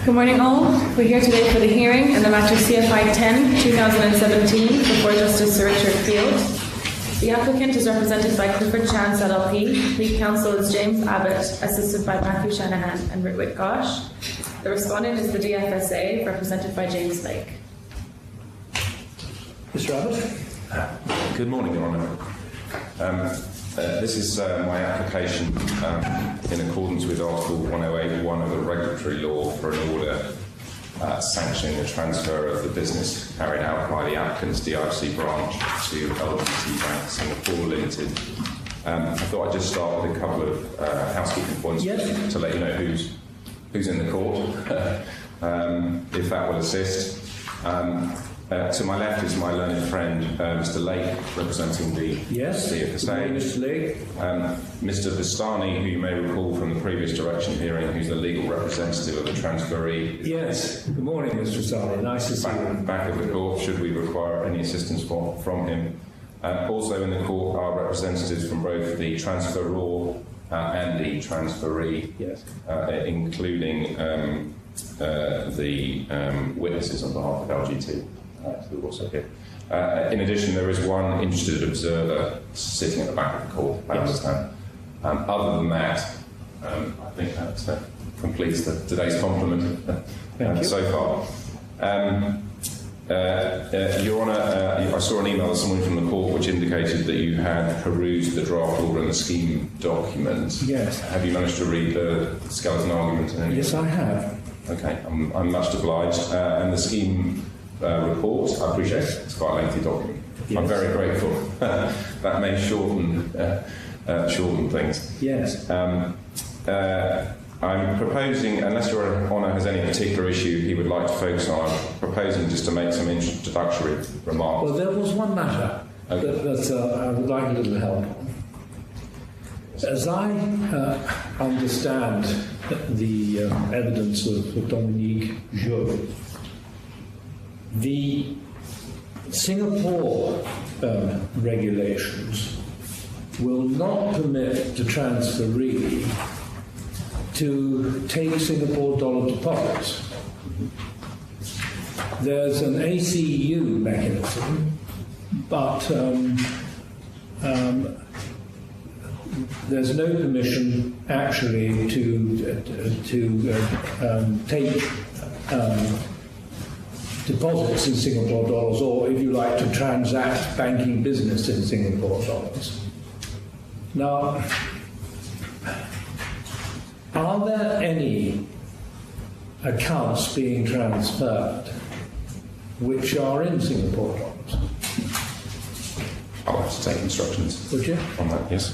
Good morning all. We're here today for the hearing in the matter CFI 10-2017 before Justice Sir Richard Field. The applicant is represented by Clifford Chance LLP. Lead counsel is James Abbott, assisted by Matthew Shanahan and Ritwik Gosh. The respondent is the DFSA, represented by James Lake. Mr. Abbott. Good morning, Your Honour. This is my application in accordance with Article 108(1) of the regulatory law for an order sanctioning the transfer of the business carried out by the applicant's DIFC branch to LBT Bank Singapore Limited. I thought I'd just start with a couple of housekeeping points to let you know who's in the court, if that will assist. To my left is my learned friend, Mr. Lake, representing the DFSA. Mr. Lake. Mr. Vistani, who you may recall from the previous direction hearing, who's the legal representative of the transferee. Yes. Good morning, Mr. Vistani. Nice to see you. Back of the court, should we require any assistance from him. Also in the court are representatives from both the transferor and the transferee, including the witnesses on behalf of LGT. Who are also here. In addition, there is one interested observer sitting at the back of the court, I understand. Other than that, I think that completes today's complement so far. Your Honour, I saw an email this morning from the court which indicated that you had perused the draft order and the scheme document. Yes. Have you managed to read the skeleton argument? Yes, I have. Okay, I'm much obliged. And the scheme report, I appreciate it. It's quite a lengthy document. Yes. I'm very grateful. That may shorten things. Yes. I'm proposing, unless Your Honour has any particular issue he would like to focus on, I'm proposing just to make some introductory remarks. Well, there was one matter that I would like a little help on. As I understand the evidence of Dominique Joe, the Singapore regulations will not permit the transferee to take Singapore dollar deposits. There's an ACU mechanism, but there's no permission actually to take deposits in Singapore dollars, or if you like, to transact banking business in Singapore dollars. Now, are there any accounts being transferred which are in Singapore dollars? I'll have to take instructions. Would you? On that, yes.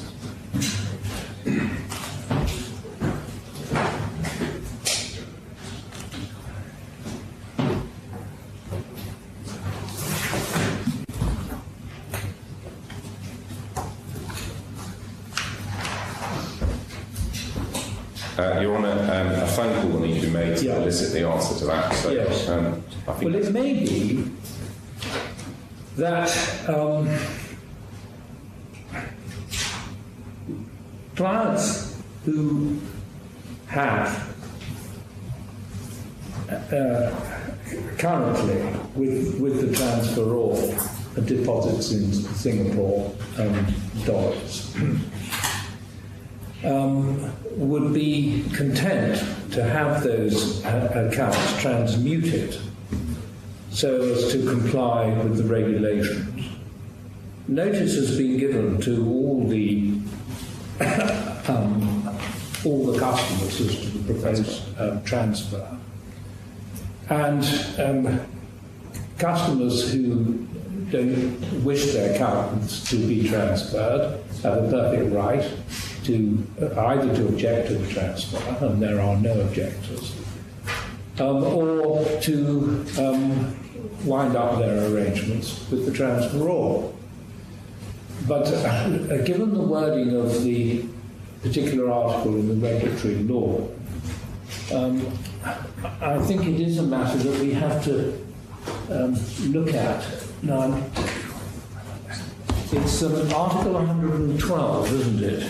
Your Honour, a phone call will need to be made to elicit the answer to that. So, yes. I think it may be that clients who have currently with the transferor deposits in Singapore dollars would be content to have those accounts transmuted so as to comply with the regulations. Notice has been given to all the customers as to the proposed transfer, and customers who don't wish their accounts to be transferred have a perfect right to either to object to the transfer, and there are no objectors, or to wind up their arrangements with the transferor. But given the wording of the particular article in the regulatory law, I think it is a matter that we have to look at. Now, it's Article 112, isn't it,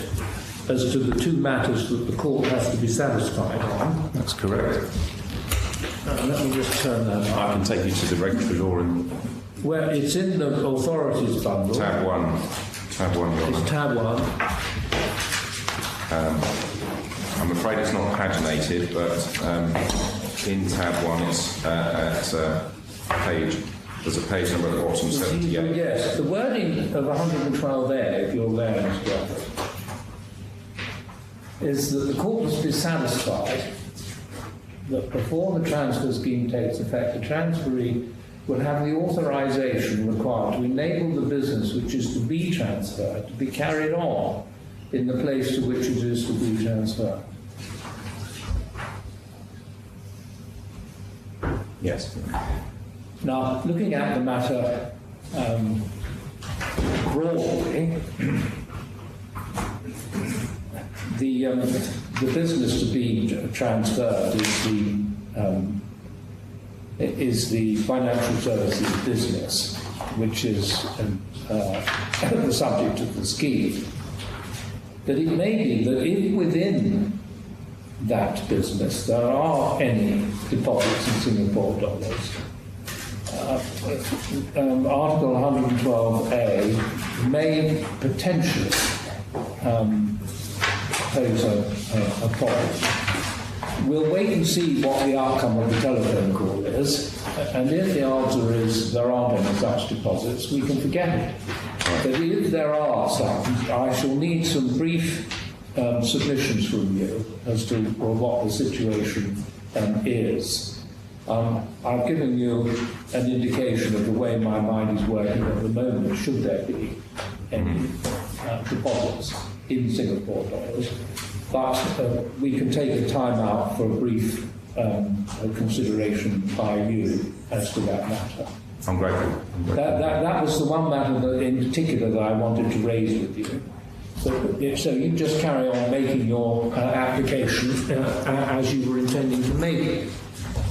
as to the two matters that the court has to be satisfied on. That's correct. Let me just turn that I up. can take you to the regulatory law in Well, it's in the authorities bundle. tab 1. Tab 1, Your Honour. It's tab 1. I'm afraid it's not paginated, but in tab 1 it's at page. There's a page number at the bottom, 78. Yes, the wording of 112A, if you're there, Mr. Bradford, is that the court must be satisfied that before the transfer scheme takes effect, the transferee will have the authorization required to enable the business which is to be transferred to be carried on in the place to which it is to be transferred. Yes. Now, looking at the matter broadly, the business to be transferred is the financial services business, which is the subject of the scheme. But it may be that if within that business there are any deposits in Singapore dollars, Article 112A may potentially pose a problem. We'll wait and see what the outcome of the telephone call is, and if the answer is there aren't any such deposits, we can forget it. But if there are some, I shall need some brief submissions from you as to what the situation is. I've given you an indication of the way my mind is working at the moment, should there be any deposits in Singapore dollars. But we can take a time out for a brief consideration by you as to that matter. I'm grateful. That was the one matter that, in particular, that I wanted to raise with you. So you just carry on making your application as you were intending to make it.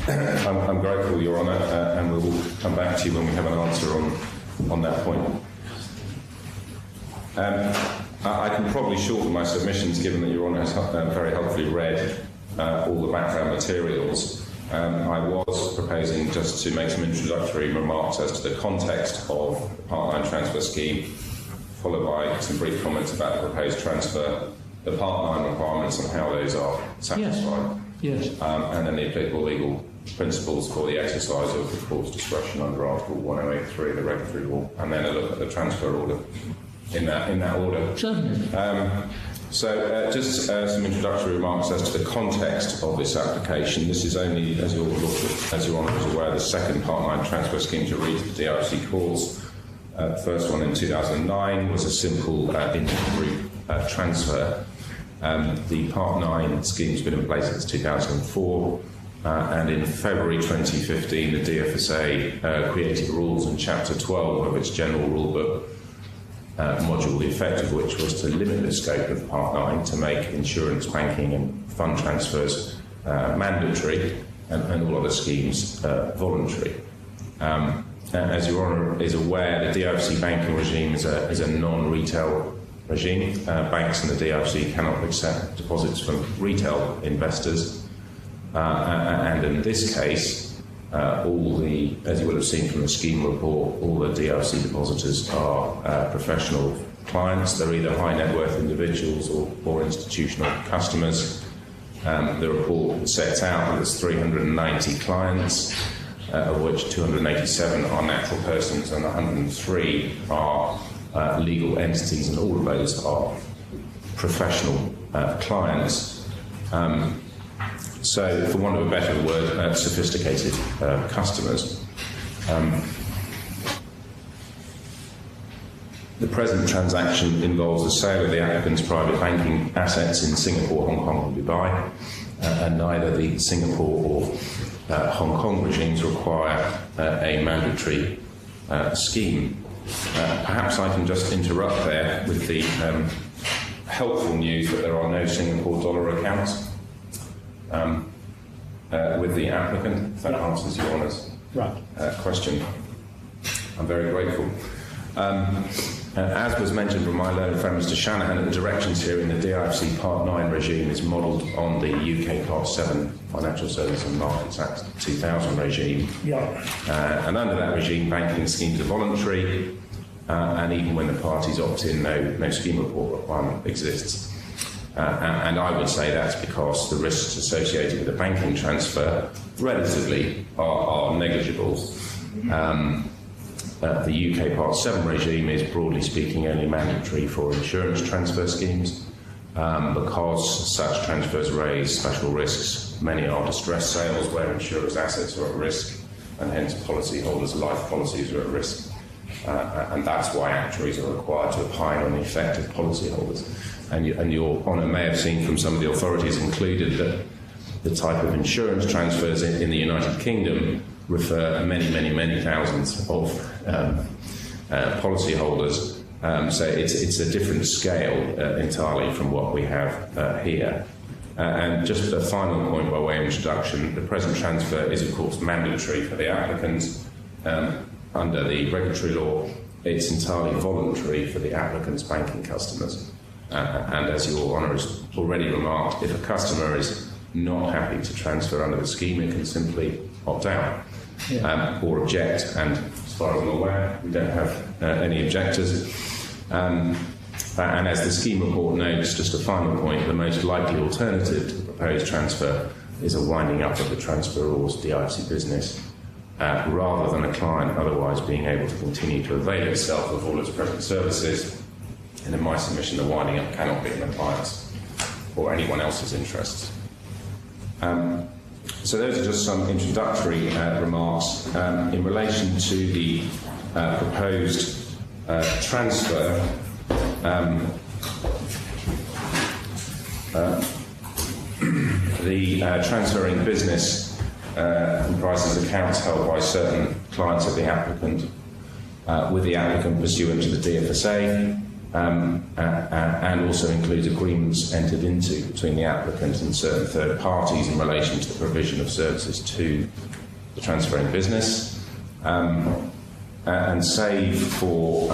I'm grateful, Your Honour, and we will come back to you when we have an answer on that point. I can probably shorten my submissions, given that Your Honour has very helpfully read all the background materials. I was proposing just to make some introductory remarks as to the context of the Part 9 transfer scheme, followed by some brief comments about the proposed transfer, the Part 9 requirements and how those are satisfied, Yes. and then the applicable legal principles for the exercise of the court's discretion under Article 1083 of the regulatory law, and then a look at the transfer order in that order. Certainly. Just some introductory remarks as to the context of this application. This is only, as Your Honour is aware, the second Part 9 transfer scheme to reach the DRC courts. The first one in 2009 was a simple intergroup transfer. The Part 9 scheme has been in place since 2004, and in February 2015 the DFSA created rules in Chapter 12 of its General Rulebook module, the effect of which was to limit the scope of Part 9 to make insurance, banking and fund transfers mandatory and all other schemes voluntary. As Your Honour is aware, the DRC banking regime is a non-retail regime. Banks and the DRC cannot accept deposits from retail investors, and in this case, as you will have seen from the scheme report, all the DRC depositors are professional clients. They're either high net worth individuals or institutional customers. The report sets out that there's 390 clients, of which 287 are natural persons and 103 are legal entities, and all of those are professional clients. So, for want of a better word, sophisticated customers. The present transaction involves the sale of the applicant's private banking assets in Singapore, Hong Kong and Dubai, and neither the Singapore or Hong Kong regimes require a mandatory scheme. Perhaps I can just interrupt there with the helpful news that there are no Singapore dollar accounts with the applicant, if that answers Your Honour's question. I'm very grateful. As was mentioned from my learned friend Mr Shanahan, the directions here in the DIFC Part 9 regime is modelled on the UK Part 7 Financial Services and Markets Act 2000 regime. Yeah. And under that regime, banking schemes are voluntary, and even when the parties opt in, no scheme report requirement exists. And I would say that's because the risks associated with a banking transfer relatively are negligible. The UK Part 7 regime is, broadly speaking, only mandatory for insurance transfer schemes. Because such transfers raise special risks, many are distress sales where insurers' assets are at risk, and hence policyholders' life policies are at risk. And that's why actuaries are required to opine on the effect of policyholders. And Your Honour may have seen from some of the authorities included that the type of insurance transfers in the United Kingdom refer many thousands of policyholders. So it's a different scale entirely from what we have here. And just a final point by way of introduction, the present transfer is of course mandatory for the applicants. Under the regulatory law, it's entirely voluntary for the applicant's banking customers. And as Your Honour has already remarked, if a customer is not happy to transfer under the scheme, it can simply opt out or object. And as far as I'm aware, we don't have any objectors. And as the scheme report notes, just a final point, the most likely alternative to the proposed transfer is a winding up of the transferor's DIFC business, rather than a client otherwise being able to continue to avail itself of all its present services. And in my submission, the winding up cannot be in the client's or anyone else's interests. So those are just some introductory remarks in relation to the proposed transfer. The transferring business comprises accounts held by certain clients of the applicant, with the applicant pursuant to the DFSA, and also includes agreements entered into between the applicant and certain third parties in relation to the provision of services to the transferring business. And save for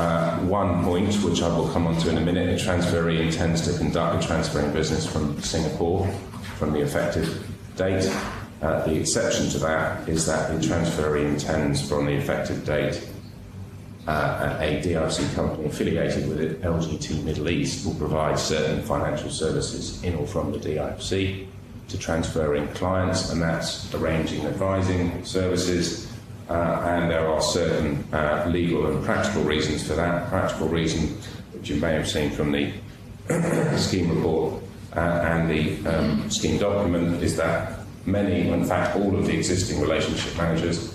one point, which I will come on to in a minute, the transferee intends to conduct the transferring business from Singapore from the effective date. The exception to that is that the transferee intends from the effective date a DIFC company affiliated with it, LGT Middle East, will provide certain financial services in or from the DIFC to transferring clients, and that's arranging and advising services. And there are certain legal and practical reasons for that. Practical reason, which you may have seen from the scheme report and the scheme document, is that many, in fact all of the existing relationship managers,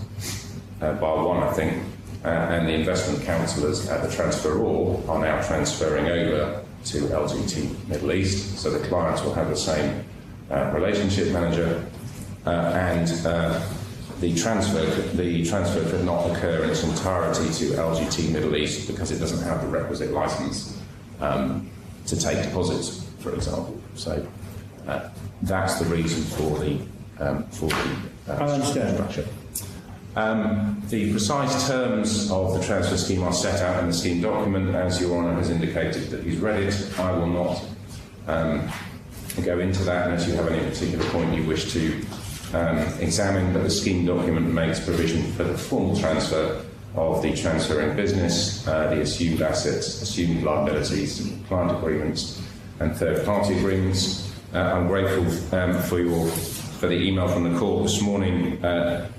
bar one I think, and the investment counsellors at the transferor are now transferring over to LGT Middle East, so the clients will have the same relationship manager, and the transfer could not occur in its entirety to LGT Middle East because it doesn't have the requisite licence to take deposits, for example. So that's the reason for the structure. The precise terms of the transfer scheme are set out in the scheme document. As Your Honour has indicated that he's read it, I will not go into that unless you have any particular point you wish to examine, but the scheme document makes provision for the formal transfer of the transferring business, the assumed assets, assumed liabilities, client agreements and third-party agreements. I'm grateful for the email from the court this morning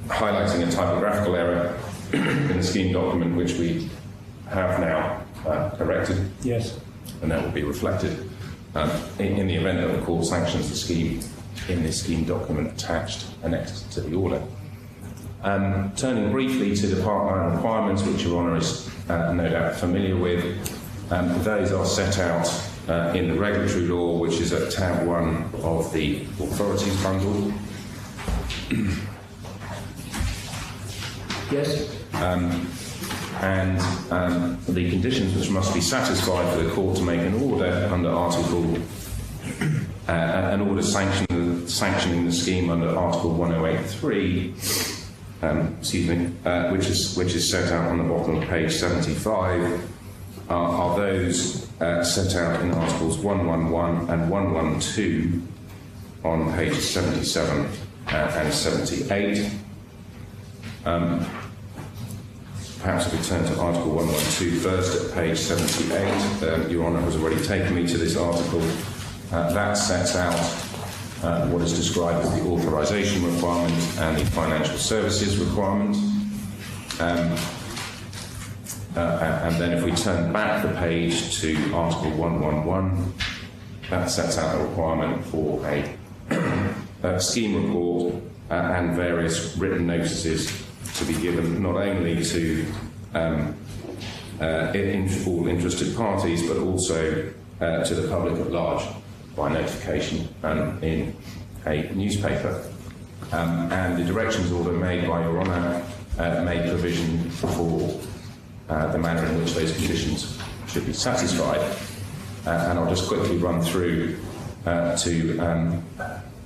highlighting a typographical error in the scheme document, which we have now corrected. Yes. And that will be reflected in the event that the court sanctions the scheme in this scheme document attached annexed to the order. Turning briefly to the Part 9 requirements, which Your Honour is no doubt familiar with, those are set out in the regulatory law, which is at tab 1 of the authorities bundle. Yes. And the conditions which must be satisfied for the court to make an order under Article an order sanctioning the scheme under Article 1083, which is set out on the bottom of page 75, are those set out in Articles 111 and 112 on pages 77 and 78. Perhaps if we turn to Article 112 first at page 78, Your Honour has already taken me to this article. That sets out what is described as the authorisation requirement and the financial services requirement. And then if we turn back the page to Article 111, that sets out a requirement for a scheme report and various written notices to be given not only to all interested parties but also to the public at large by notification in a newspaper. And the directions order made by Your Honour made provision for the manner in which those conditions should be satisfied. And I'll just quickly run through to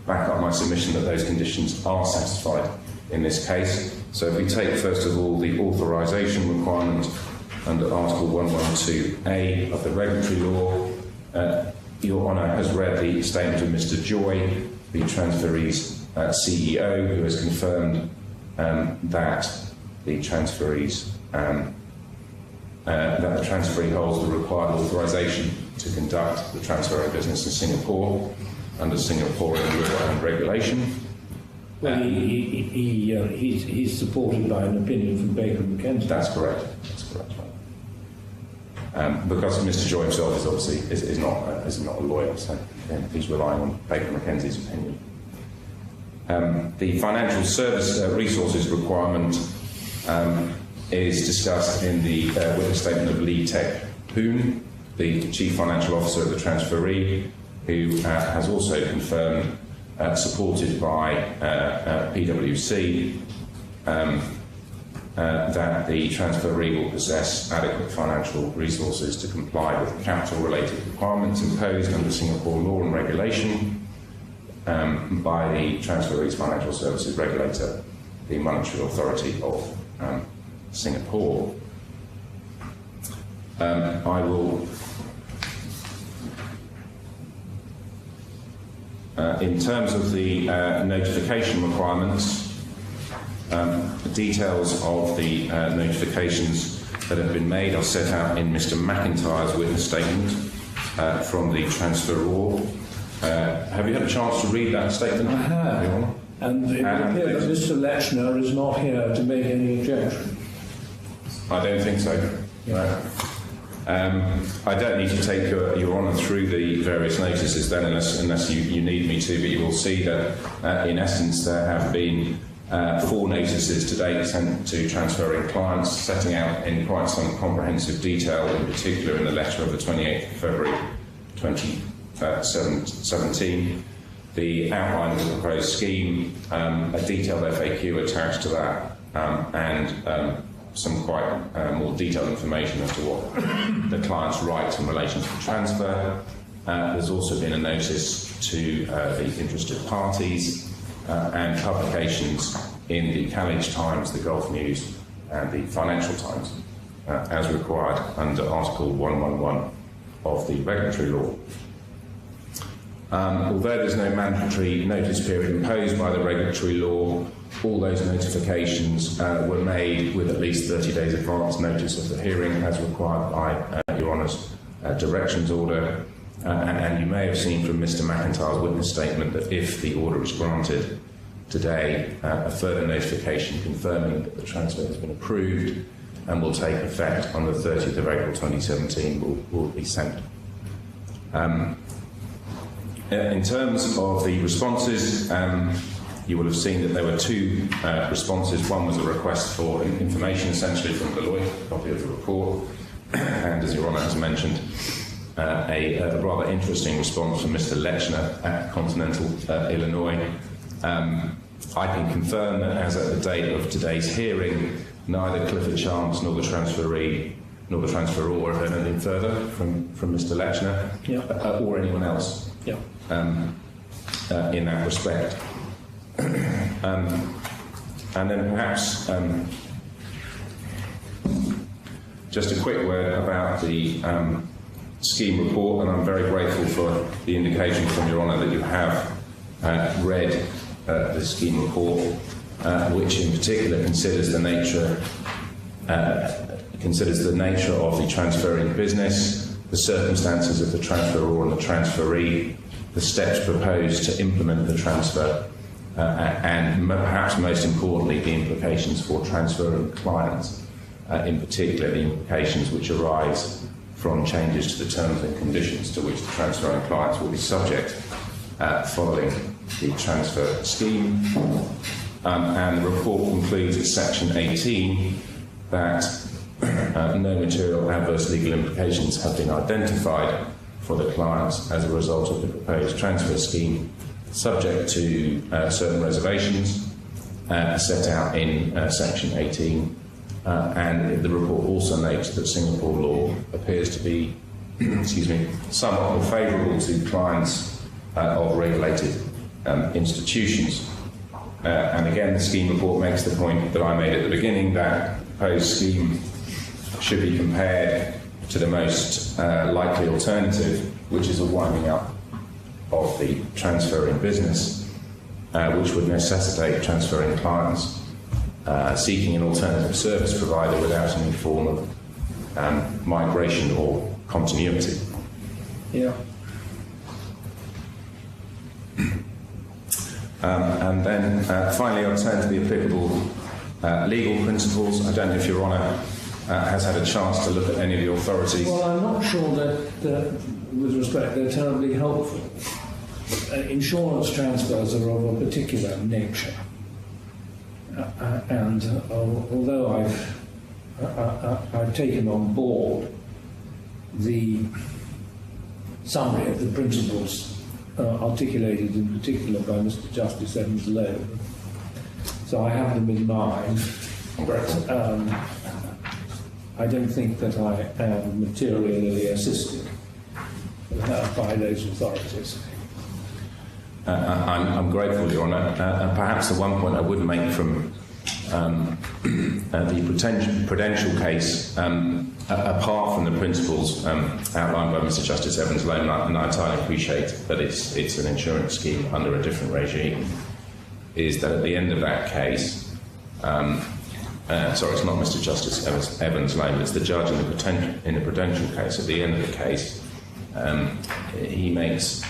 back up my submission that those conditions are satisfied in this case. So if we take first of all the authorisation requirement under Article 112A of the regulatory law, Your Honour has read the statement of Mr. Joy, the transferee's CEO, who has confirmed that the transferee's that the transferee holds the required authorisation to conduct the transfer of business in Singapore under Singaporean law and regulation. Well, he's supported by an opinion from Baker McKenzie. That's correct. That's correct. Because Mr. Joy himself is obviously is not a lawyer, so he's relying on Baker McKenzie's opinion. The financial service resources requirement is discussed in the witness statement of Lee Tech Poon, the Chief Financial Officer of the transferee, who has also confirmed, supported by PwC, that the transferee will possess adequate financial resources to comply with capital-related requirements imposed under Singapore law and regulation by the transferee's financial services regulator, the Monetary Authority of Singapore. I will, in terms of the notification requirements, the details of the notifications that have been made are set out in Mr. McIntyre's witness statement from the transferor. Have you had a chance to read that statement? I have. And it would appear that Mr. Lechner is not here to make any objection. I don't think so. No. I don't need to take your Honour through the various notices then, unless you need me to, but you will see that in essence there have been 4 notices to date sent to transferring clients, setting out in quite some comprehensive detail, in particular in the letter of the 28th of February 2017, the outline of the proposed scheme, a detailed FAQ attached to that, and some quite more detailed information as to what the client's rights in relation to the transfer. There's also been a notice to the interested parties and publications in the College Times, the Gulf News and the Financial Times as required under Article 111 of the regulatory law. Although there's no mandatory notice period imposed by the regulatory law, all those notifications were made with at least 30 days advance notice of the hearing as required by Your Honour's directions order. And you may have seen from Mr. McIntyre's witness statement that if the order is granted today, a further notification confirming that the transfer has been approved and will take effect on the 30th of April 2017 will be sent. In terms of the responses, you will have seen that there were 2 responses. One was a request for information, essentially from Deloitte, a copy of the report, and as Your Honour has mentioned, a rather interesting response from Mr. Lechner at Continental, Illinois. I can confirm that as at the date of today's hearing, neither Clifford Chance nor the transferee nor the transferor have heard anything further from Mr. Lechner or anyone else in that respect. And then perhaps Just a quick word about the scheme report, and I'm very grateful for the indication from Your Honour that you have read the scheme report, which in particular considers the nature of the transferring business, the circumstances of the transferor and the transferee, the steps proposed to implement the transfer, and perhaps most importantly, the implications for transferring clients, in particular the implications which arise from changes to the terms and conditions to which the transferring clients will be subject following the transfer scheme. And the report concludes at section 18 that no material adverse legal implications have been identified for the clients as a result of the proposed transfer scheme, subject to certain reservations set out in section 18. And the report also notes that Singapore law appears to be somewhat more favourable to clients of regulated institutions. And again, the scheme report makes the point that I made at the beginning, that the proposed scheme should be compared to the most likely alternative, which is a winding up of the transferring business, which would necessitate transferring clients seeking an alternative service provider without any form of migration or continuity. Yeah. And then finally, I'll turn to the applicable legal principles. I don't know if Your Honour has had a chance to look at any of the authorities. Well, I'm not sure that, with respect, they're terribly helpful. Insurance transfers are of a particular nature. And although I've taken on board the summary of the principles articulated in particular by Mr. Justice Evans Lowe, so I have them in mind, but I don't think that I am materially assisted by those authorities. I'm grateful, Your Honour. And perhaps the one point I would make from the prudential case, apart from the principles outlined by Mr. Justice Evans Lowe, and I entirely appreciate that it's an insurance scheme under a different regime, is that at the end of that case, sorry, it's not Mr. Justice Evans Lowe, it's the judge in the prudential case. At the end of the case, he makes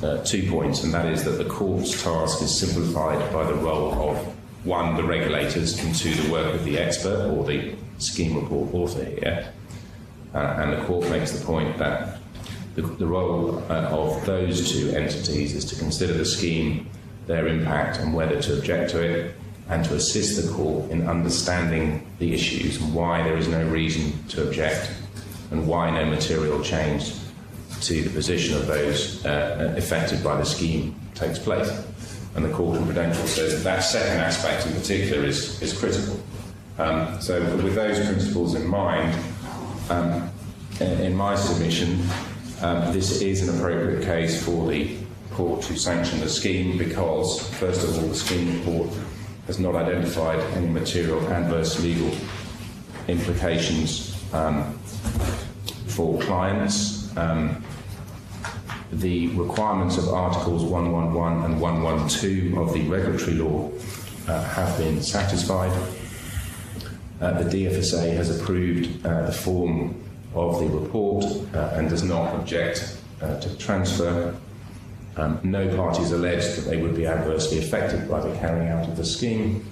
2 points, and that is that the court's task is simplified by the role of, one, the regulators, and two, the work of the expert or the scheme report author here. And the court makes the point that the role of those two entities is to consider the scheme, their impact, and whether to object to it, and to assist the court in understanding the issues and why there is no reason to object, and why no material change to the position of those affected by the scheme takes place. And the court in prudential says that second aspect in particular is critical. So with those principles in mind, in my submission, this is an appropriate case for the court to sanction the scheme because, first of all, the scheme report has not identified any material adverse legal implications for clients. The requirements of Articles 111 and 112 of the regulatory law have been satisfied. The DFSA has approved the form of the report and does not object to transfer. No parties alleged that they would be adversely affected by the carrying out of the scheme.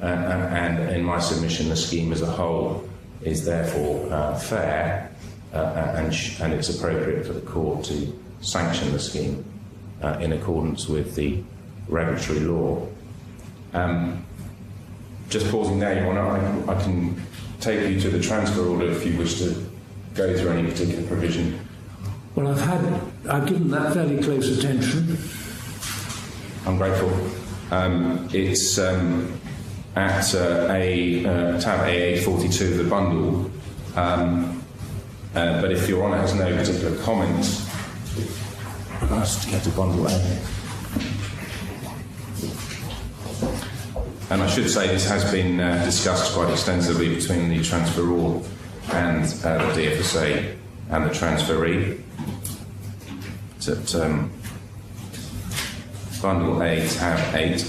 And in my submission, the scheme as a whole is therefore fair and it's appropriate for the court to sanction the scheme in accordance with the regulatory law. Just pausing there, Your Honour, I can take you to the transfer order if you wish to go through any particular provision. Well, I've given that fairly close attention. I'm grateful. It's at tab AA42 of the bundle. But if Your Honour has no particular comments, to get to bundle A. And I should say this has been discussed quite extensively between the transferor and the DFSA and the transferee. It's at Bundle A, tab 8.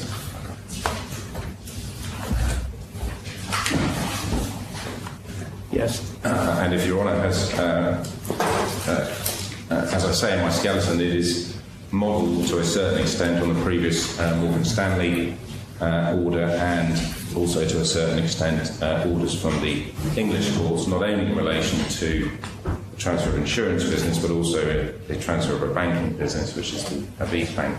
Yes. And if Your Honour has, as I say in my skeleton, it is modelled to a certain extent on the previous Morgan Stanley order, and also to a certain extent orders from the English courts, not only in relation to the transfer of insurance business, but also the transfer of a banking business, which is the ABN Bank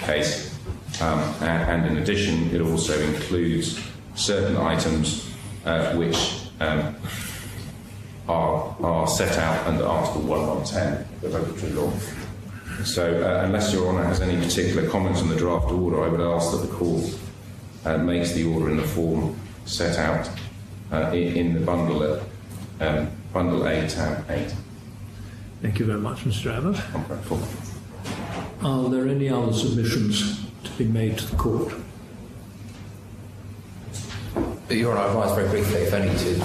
case. And in addition, it also includes certain items which are set out under Article 1110 of the regulatory law. So, unless Your Honour has any particular comments on the draft order, I would ask that the Court makes the order in the form set out in the bundle at Bundle A, tab 8. Thank you very much, Mr. Abbott. I'm grateful. Are there any other submissions to be made to the Court? Your Honour, I advise very briefly, if only to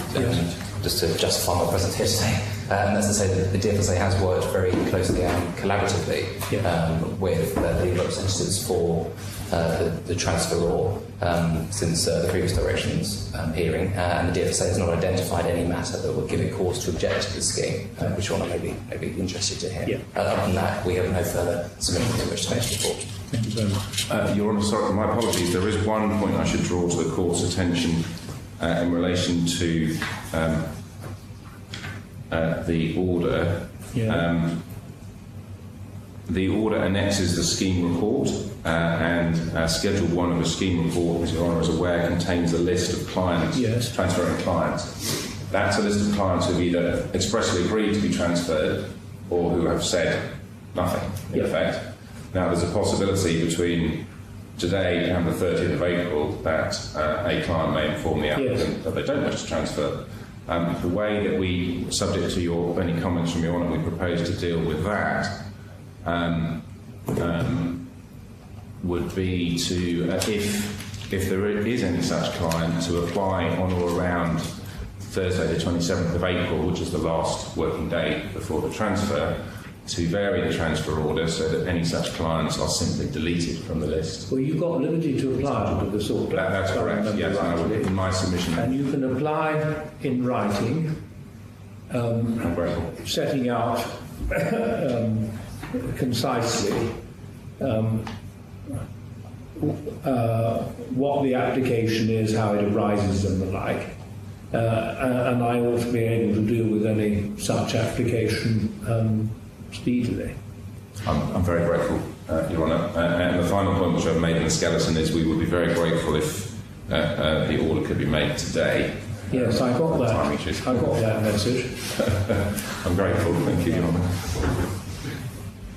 just to justify my presence here today, and that's to say that the DFSA has worked very closely and collaboratively with the legal representatives for the transferor since the previous directions hearing, and the DFSA has not identified any matter that would give it cause to object to the scheme, which Your Honour may be interested to hear. Other than that, we have no further submissions in which to make a report. Thank you very much. Your Honour, sorry, my apologies. There is one point I should draw to the Court's attention in relation to the order. The order annexes the scheme report, and Schedule 1 of the scheme report, as Your Honour is aware, contains a list of clients, transferring clients. That's a list of clients who have either expressly agreed to be transferred or who have said nothing, in effect. Now, there's a possibility between today and the 30th of April that a client may inform the applicant that they don't wish to transfer. The way that we, subject to any comments from Your Honour, we propose to deal with that would be to, if there is any such client, to apply on or around Thursday the 27th of April, which is the last working day before the transfer, to vary the transfer order so that any such clients are simply deleted from the list. Well, you've got liberty to apply under this order. That's correct, yes, in my submission. And you can apply in writing, setting out concisely what the application is, how it arises and the like. And I ought to be able to deal with any such application speedily. I'm very grateful, Your Honour. And the final point which I've made in the skeleton is we would be very grateful if the order could be made today. Yes, I got that. I got that message. I'm grateful. Thank you, Your Honour.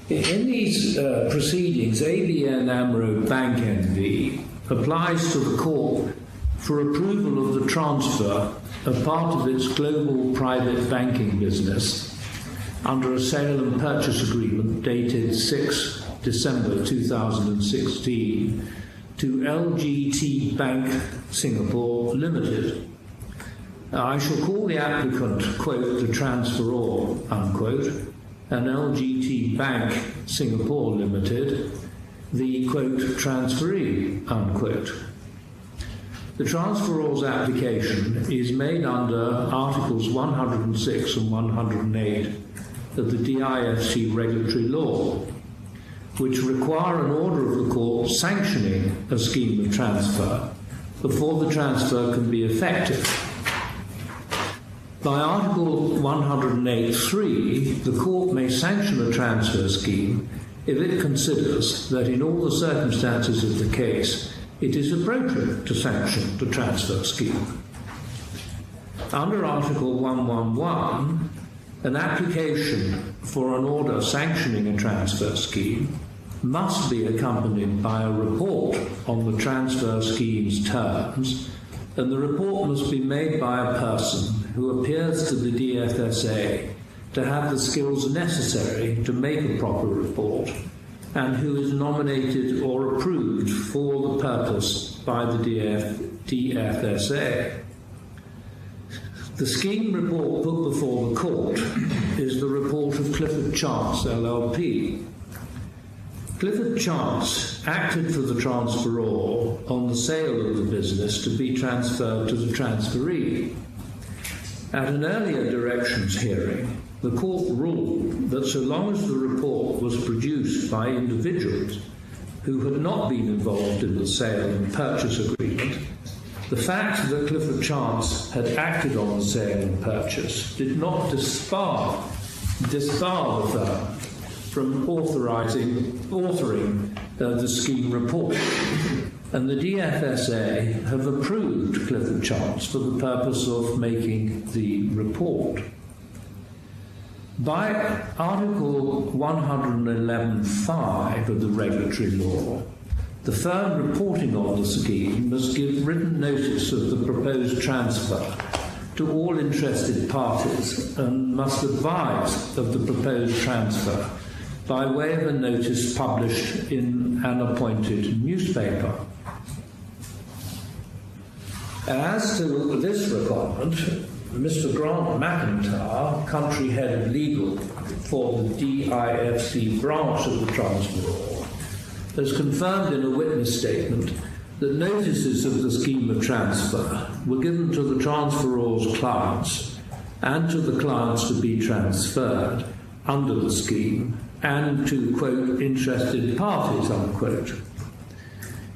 In these proceedings, ABN AMRO Bank NV applies to the Court for approval of the transfer of part of its global private banking business under a sale and purchase agreement dated 6 December 2016 to LGT Bank Singapore Limited. I shall call the applicant, quote, the transferor, unquote, and LGT Bank Singapore Limited, the, quote, transferee, unquote. The transferor's application is made under Articles 106 and 108 of the DIFC regulatory law, which require an order of the Court sanctioning a scheme of transfer before the transfer can be effective. By Article 108.3, the Court may sanction a transfer scheme if it considers that in all the circumstances of the case it is appropriate to sanction the transfer scheme. Under Article 111, an application for an order sanctioning a transfer scheme must be accompanied by a report on the transfer scheme's terms, and the report must be made by a person who appears to the DFSA to have the skills necessary to make a proper report and who is nominated or approved for the purpose by the DFSA. The scheme report put before the court is the report of Clifford Chance LLP. Clifford Chance acted for the transferor on the sale of the business to be transferred to the transferee. At an earlier directions hearing, the court ruled that so long as the report was produced by individuals who had not been involved in the sale and purchase agreement, the fact that Clifford Chance had acted on the sale and purchase did not disbar the firm from authoring the scheme report, and the DFSA have approved Clifford Chance for the purpose of making the report. By Article 111(5) of the regulatory law, the firm reporting on the scheme must give written notice of the proposed transfer to all interested parties and must advise of the proposed transfer by way of a notice published in an appointed newspaper. As to this requirement, Mr. Grant McIntyre, country head of legal for the DIFC branch of the transferor, has confirmed in a witness statement that notices of the scheme of transfer were given to the transferor's clients and to the clients to be transferred under the scheme and to, quote, interested parties, unquote.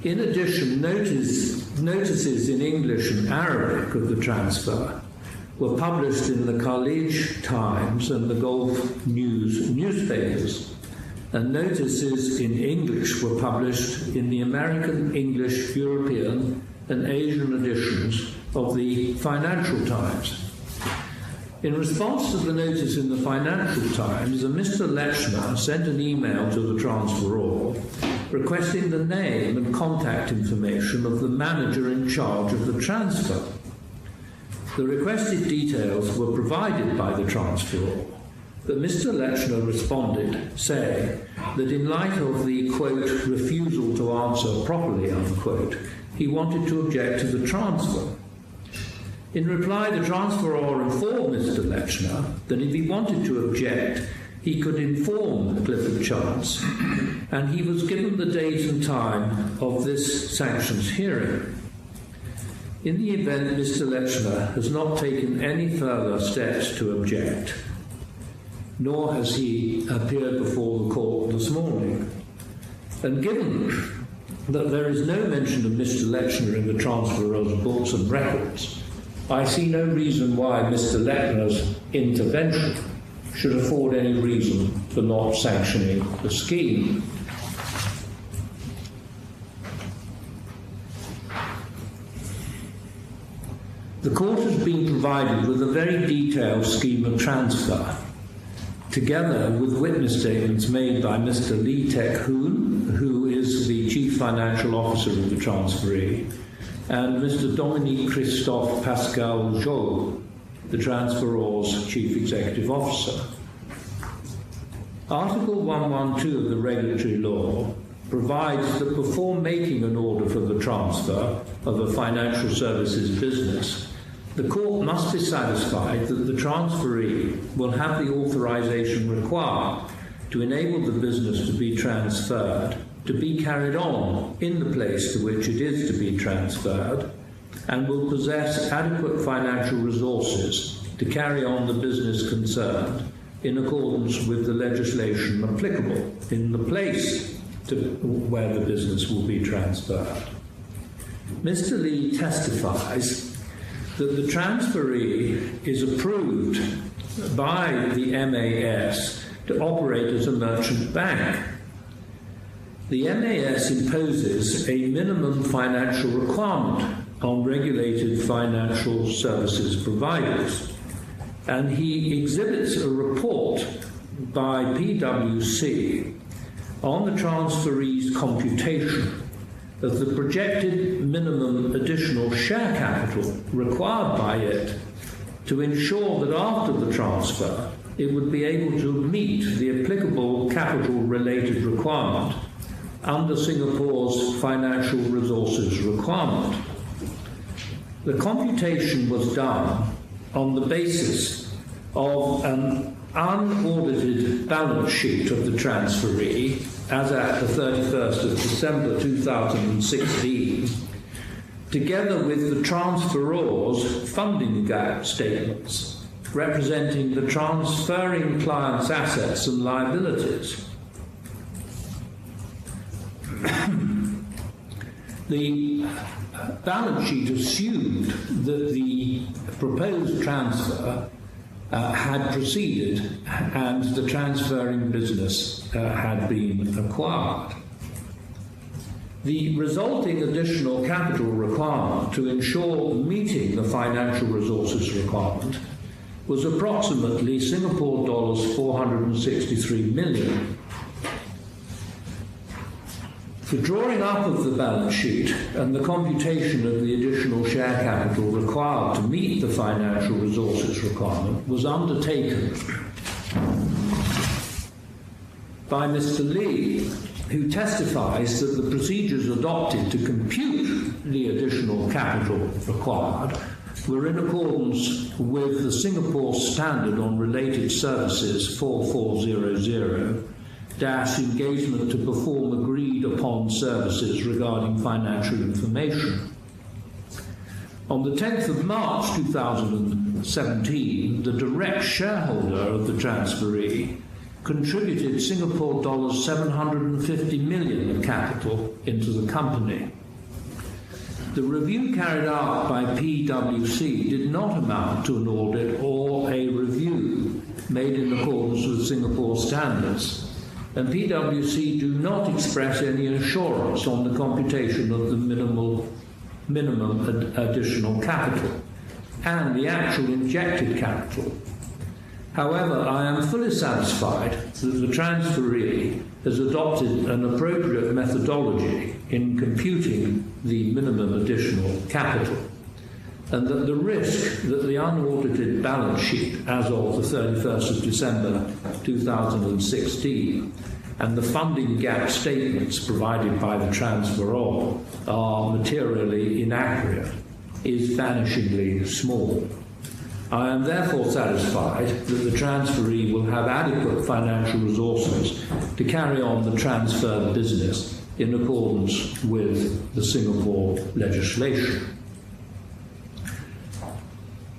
In addition, notices in English and Arabic of the transfer were published in the College Times and the Gulf News newspapers, and notices in English were published in the American, English, European, and Asian editions of the Financial Times. In response to the notice in the Financial Times, a Mr. Lechner sent an email to the transferor requesting the name and contact information of the manager in charge of the transfer. The requested details were provided by the transferor, but Mr. Lechner responded, saying that in light of the, quote, refusal to answer properly, unquote, he wanted to object to the transfer. In reply, the transferor informed Mr. Lechner that if he wanted to object, he could inform Clifford Chance, and he was given the date and time of this sanctions hearing. In the event, Mr. Lechner has not taken any further steps to object, nor has he appeared before the court this morning. And given that there is no mention of Mr. Lechner in the transferor's books and records, I see no reason why Mr. Lechner's intervention should afford any reason for not sanctioning the scheme. The court has been provided with a very detailed scheme of transfer, together with witness statements made by Mr. Lee Tek-hoon, who is the Chief Financial Officer of the transferee, and Mr. Dominique Christophe Pascal Job, the transferor's Chief Executive Officer. Article 112 of the regulatory law provides that before making an order for the transfer of a financial services business, the court must be satisfied that the transferee will have the authorization required to enable the business to be transferred, to be carried on in the place to which it is to be transferred, and will possess adequate financial resources to carry on the business concerned in accordance with the legislation applicable in the place to where the business will be transferred. Mr. Lee testifies that the transferee is approved by the MAS to operate as a merchant bank. The MAS imposes a minimum financial requirement on regulated financial services providers, and he exhibits a report by PwC on the transferee's computation of the projected minimum additional share capital required by it to ensure that after the transfer it would be able to meet the applicable capital-related requirement under Singapore's financial resources requirement. The computation was done on the basis of an unaudited balance sheet of the transferee as at the 31st of December 2016, together with the transferor's funding gap statements representing the transferring client's assets and liabilities. The balance sheet assumed that the proposed transfer had proceeded and the transferring business had been acquired. The resulting additional capital requirement to ensure meeting the financial resources requirement was approximately Singapore dollars 463 million. The drawing up of the balance sheet and the computation of the additional share capital required to meet the financial resources requirement was undertaken by Mr. Lee, who testifies that the procedures adopted to compute the additional capital required were in accordance with the Singapore Standard on Related Services 4400, engagement to perform agreed upon services regarding financial information. On the 10th of March 2017, the direct shareholder of the transferee contributed Singapore dollars 750 million of capital into the company. The review carried out by PwC did not amount to an audit or a review made in accordance with Singapore standards, and PwC do not express any assurance on the computation of the minimum additional capital and the actual injected capital. However, I am fully satisfied that the transferee has adopted an appropriate methodology in computing the minimum additional capital, and that the risk that the unaudited balance sheet as of the 31st of December 2016 and the funding gap statements provided by the transferor are materially inaccurate is vanishingly small. I am therefore satisfied that the transferee will have adequate financial resources to carry on the transfer business in accordance with the Singapore legislation.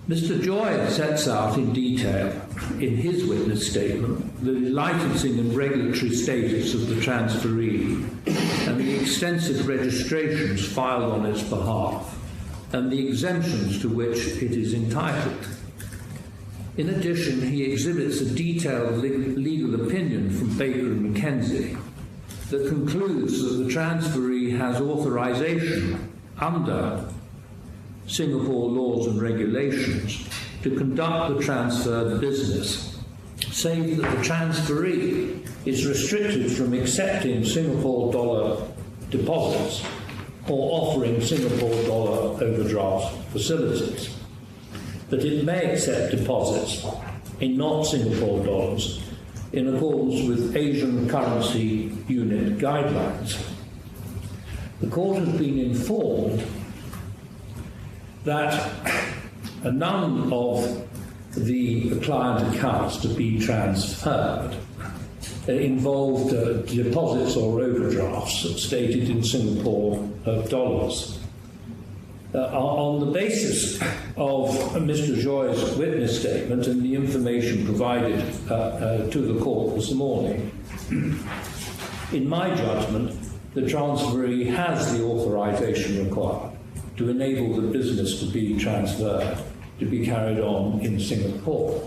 Mr. Joy sets out in detail in his witness statement the licensing and regulatory status of the transferee and the extensive registrations filed on its behalf and the exemptions to which it is entitled. In addition, he exhibits a detailed legal opinion from Baker & McKenzie that concludes that the transferee has authorization under Singapore laws and regulations to conduct the transferred business, save that the transferee is restricted from accepting Singapore dollar deposits or offering Singapore dollar overdraft facilities, that it may accept deposits in not Singapore dollars in accordance with Asian Currency Unit guidelines. The court has been informed that none of the client accounts to be transferred involved deposits or overdrafts stated in Singapore dollars. On the basis of Mr. Joy's witness statement and the information provided to the court this morning, in my judgment, the transferee has the authorization required to enable the business to be transferred, to be carried on in Singapore.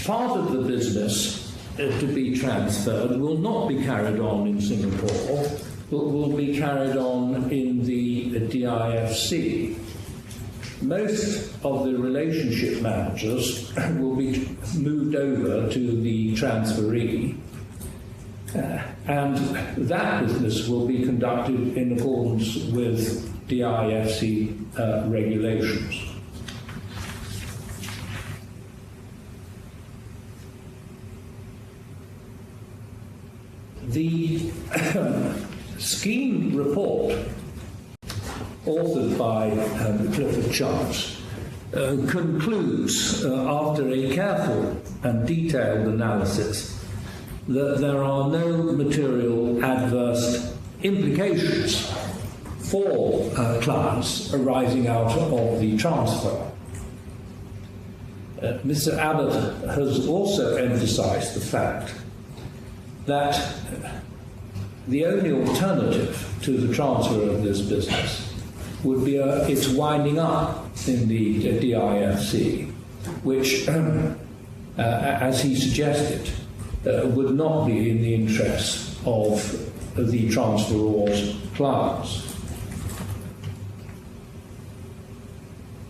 Part of the business to be transferred will not be carried on in Singapore, but will be carried on in the DIFC. Most of the relationship managers will be moved over to the transferee, and that business will be conducted in accordance with DIFC regulations. The scheme report, authored by Clifford Chance, concludes, after a careful and detailed analysis, that there are no material adverse implications for clients arising out of the transfer. Mr. Abbott has also emphasised the fact that the only alternative to the transfer of this business would be its winding up in the DIFC, which, as he suggested, would not be in the interests of the transferor's clients.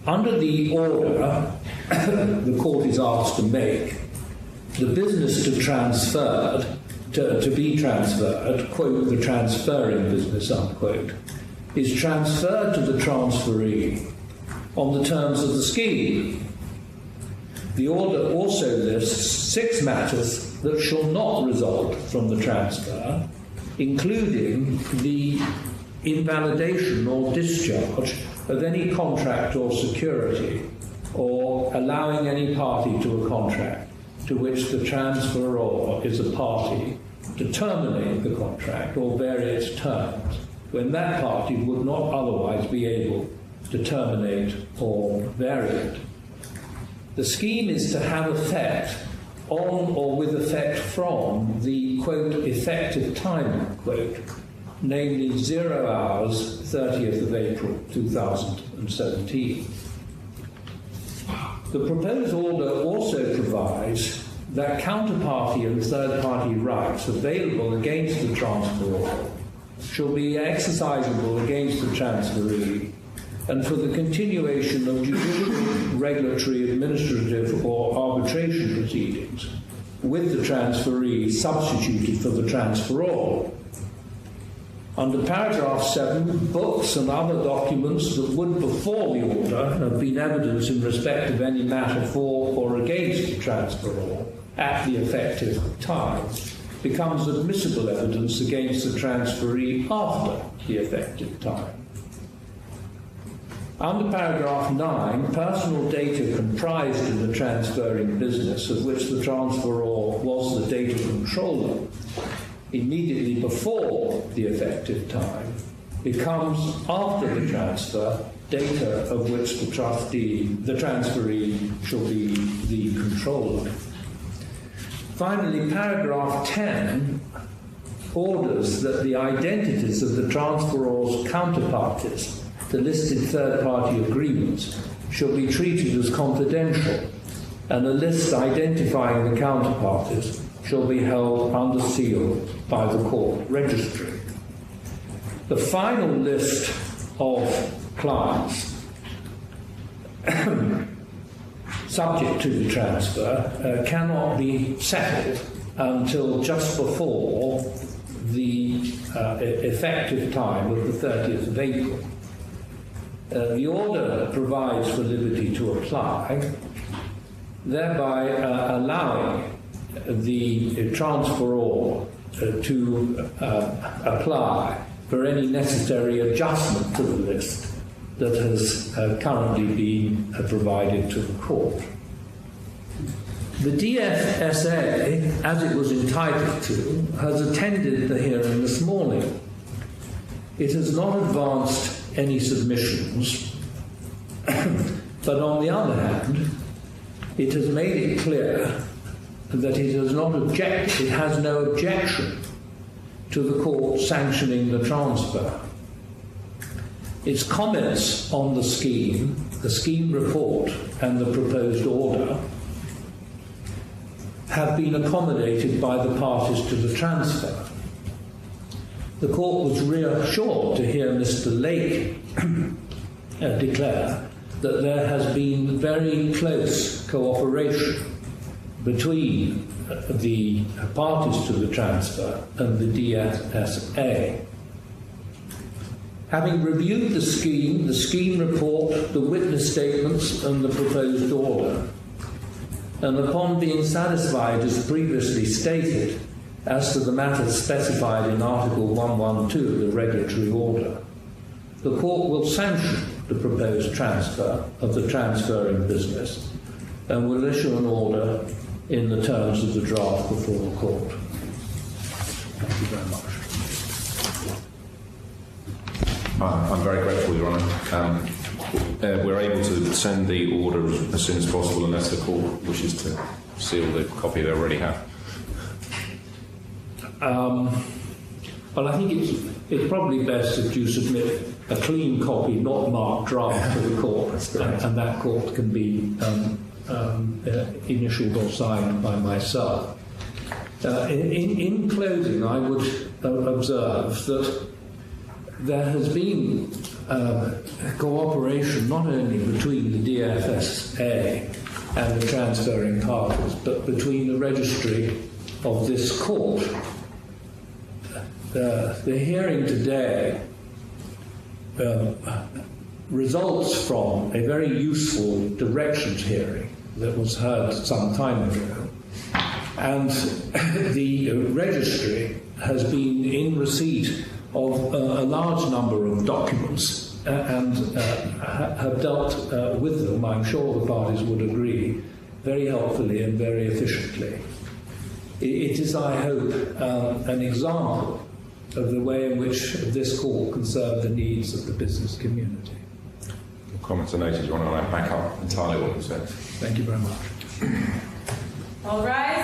Under the order the court is asked to make, the business to be transferred, quote, the transferring business, unquote, is transferred to the transferee on the terms of the scheme. The order also lists 6 matters that shall not result from the transfer, including the invalidation or discharge of any contract or security, or allowing any party to a contract to which the transferor is a party to terminate the contract or vary its terms, when that party would not otherwise be able to terminate or vary it. The scheme is to have effect on or with effect from the, quote, effective time, quote, namely 0 hours, 30th of April 2017. The proposed order also provides that counterparty and third-party rights available against the transferor shall be exercisable against the transferee, and for the continuation of judicial, regulatory, administrative or arbitration proceedings with the transferee substituted for the transferor. Under paragraph 7, books and other documents that would before the order have been evidence in respect of any matter for or against the transferor at the effective time becomes admissible evidence against the transferee after the effective time. Under paragraph 9, personal data comprised in the transferring business of which the transferor was the data controller immediately before the effective time becomes, after the transfer, data of which the transferee shall be the controller. Finally, paragraph 10 orders that the identities of the transferor's counterparties, the listed third-party agreements, shall be treated as confidential, and a list identifying the counterparties shall be held under seal by the court registry. The final list of clients subject to the transfer cannot be settled until just before the effective time of the 30th of April. The order provides for liberty to apply, thereby allowing the transferor to apply for any necessary adjustment to the list that has currently been provided to the court. The DFSA, as it was entitled to, has attended the hearing this morning. It has not advanced any submissions, but on the other hand, it has made it clear that it has no objection to the court sanctioning the transfer. Its comments on the scheme report and the proposed order have been accommodated by the parties to the transfer. The court was reassured to hear Mr. Lake declare that there has been very close cooperation between the parties to the transfer and the DFSA. Having reviewed the scheme report, the witness statements and the proposed order, and upon being satisfied, as previously stated, as to the matters specified in Article 112 of the regulatory order, the Court will sanction the proposed transfer of the transferring business and will issue an order in the terms of the draft before the Court. Thank you very much. I'm very grateful, Your Honour. We're able to send the order as soon as possible unless the Court wishes to seal the copy they already have. Well, I think it's probably best that you submit a clean copy, not marked draft, to the Court, and that Court can be initialed or signed by myself. In closing, I would observe that there has been cooperation not only between the DFSA and the transferring parties, but between the registry of this Court. The hearing today results from a very useful directions hearing that was heard some time ago, and the registry has been in receipt of a large number of documents and have dealt with them, I'm sure the parties would agree, very helpfully and very efficiently. It is, I hope, an example of the way in which this Court can serve the needs of the business community. Your comments are noted, Your Honour, and I back up entirely what you said. Thank you very much. All right.